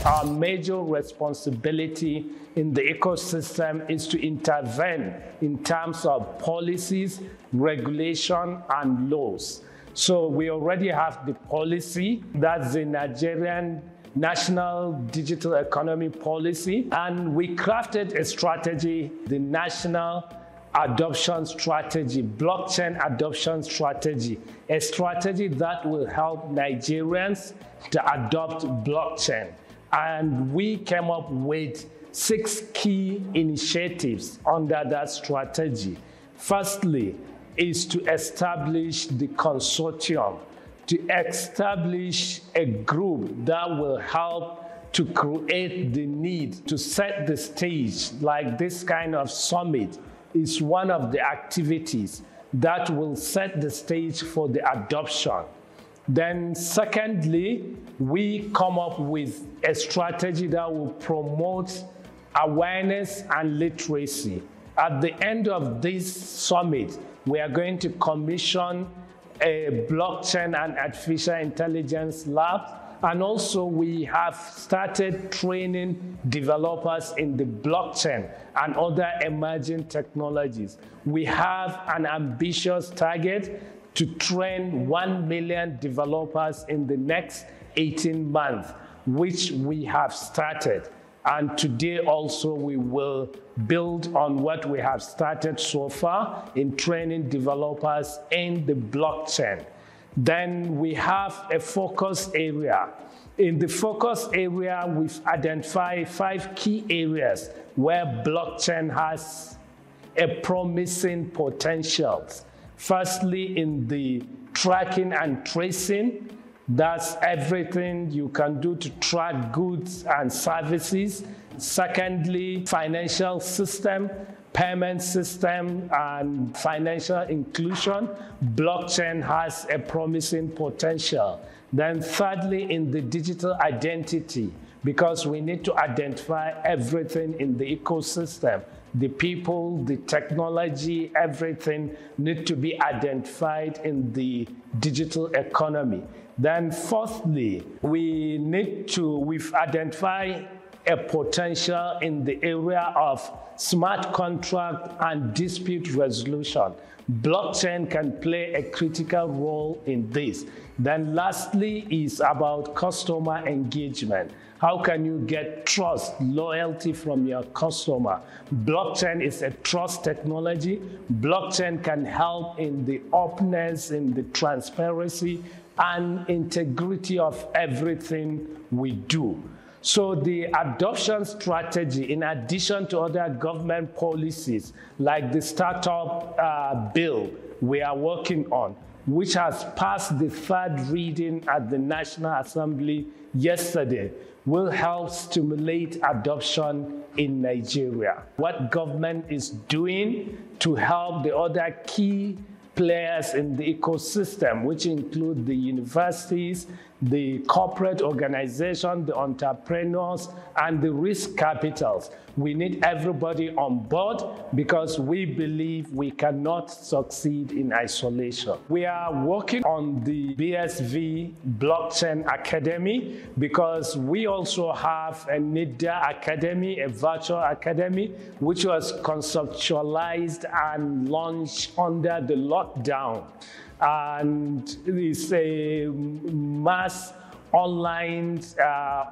our major responsibility in the ecosystem is to intervene in terms of policies, regulation, and laws. So we already have the policy, that's the Nigerian National Digital Economy Policy, and we crafted a strategy, the National Adoption Strategy, Blockchain Adoption Strategy, a strategy that will help Nigerians to adopt blockchain. And we came up with 6 key initiatives under that strategy. Firstly, is to establish the consortium, to establish a group that will help to create the need to set the stage. Like this kind of summit is one of the activities that will set the stage for the adoption. Then secondly, we come up with a strategy that will promote awareness and literacy. At the end of this summit, we are going to commission a blockchain and artificial intelligence lab. And also we have started training developers in the blockchain and other emerging technologies. We have an ambitious target to train 1 million developers in the next 18 months, which we have started. And today also we will build on what we have started so far in training developers in the blockchain. Then we have a focus area. In the focus area, we've identified 5 key areas where blockchain has a promising potential. Firstly, in the tracking and tracing, that's everything you can do to track goods and services. Secondly, financial system, payment system, and financial inclusion. Blockchain has a promising potential. Then thirdly, in the digital identity, because we need to identify everything in the ecosystem. The people, the technology, everything need to be identified in the digital economy. Then fourthly, we've identified a potential in the area of smart contract and dispute resolution. Blockchain can play a critical role in this. Then lastly is about customer engagement. How can you get trust, loyalty from your customer? Blockchain is a trust technology. Blockchain can help in the openness, in the transparency, and integrity of everything we do. So the adoption strategy, in addition to other government policies like the startup bill we are working on, which has passed the 3rd reading at the National Assembly yesterday, will help stimulate adoption in Nigeria. What government is doing to help the other key players in the ecosystem, which include the universities, the corporate organization, the entrepreneurs, and the risk capitals. We need everybody on board because we believe we cannot succeed in isolation. We are working on the BSV Blockchain Academy because we also have a Nitda Academy, a virtual academy, which was conceptualized and launched under the lockdown. And it's a mass online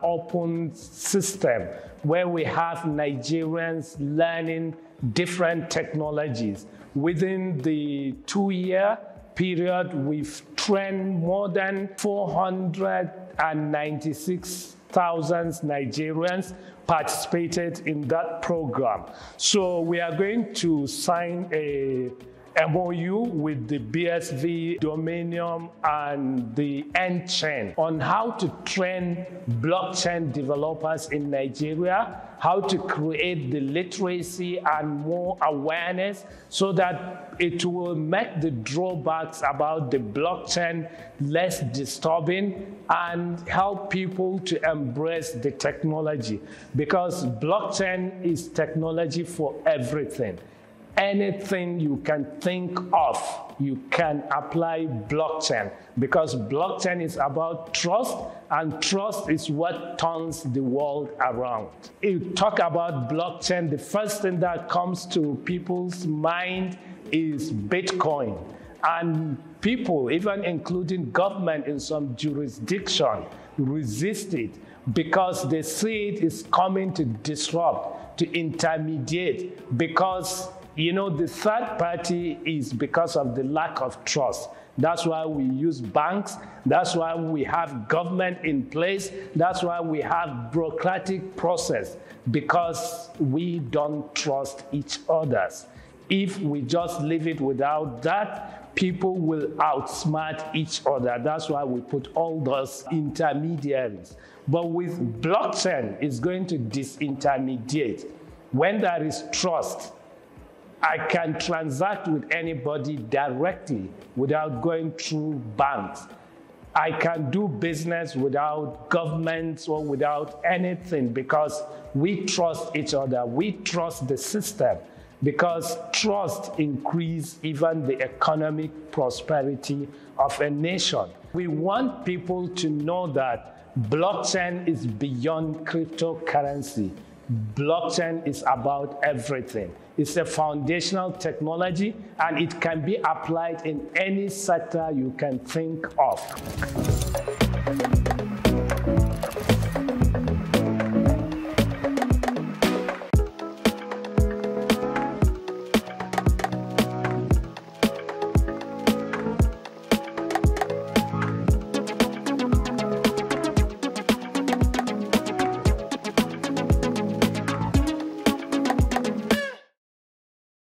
open system where we have Nigerians learning different technologies. Within the 2-year period, we've trained more than 496,000 Nigerians participated in that program. So we are going to sign a MOU with the BSV, Dominion, and the N-Chain on how to train blockchain developers in Nigeria, how to create the literacy and more awareness so that it will make the drawbacks about the blockchain less disturbing and help people to embrace the technology, because blockchain is technology for everything. Anything you can think of you can apply blockchain, because blockchain is about trust, and trust is what turns the world around. If you talk about blockchain, the first thing that comes to people's mind is Bitcoin. And people, even including government in some jurisdiction, resist it because they see it is coming to disrupt, to intermediate, because the third party is because of the lack of trust. That's why we use banks. That's why we have government in place. That's why we have bureaucratic process, because we don't trust each other. If we just leave it without that, people will outsmart each other. That's why we put all those intermediaries. But with blockchain, it's going to disintermediate. When there is trust, I can transact with anybody directly without going through banks. I can do business without governments or without anything, because we trust each other. We trust the system, because trust increases even the economic prosperity of a nation. We want people to know that blockchain is beyond cryptocurrency. Blockchain is about everything. It's a foundational technology, and it can be applied in any sector you can think of.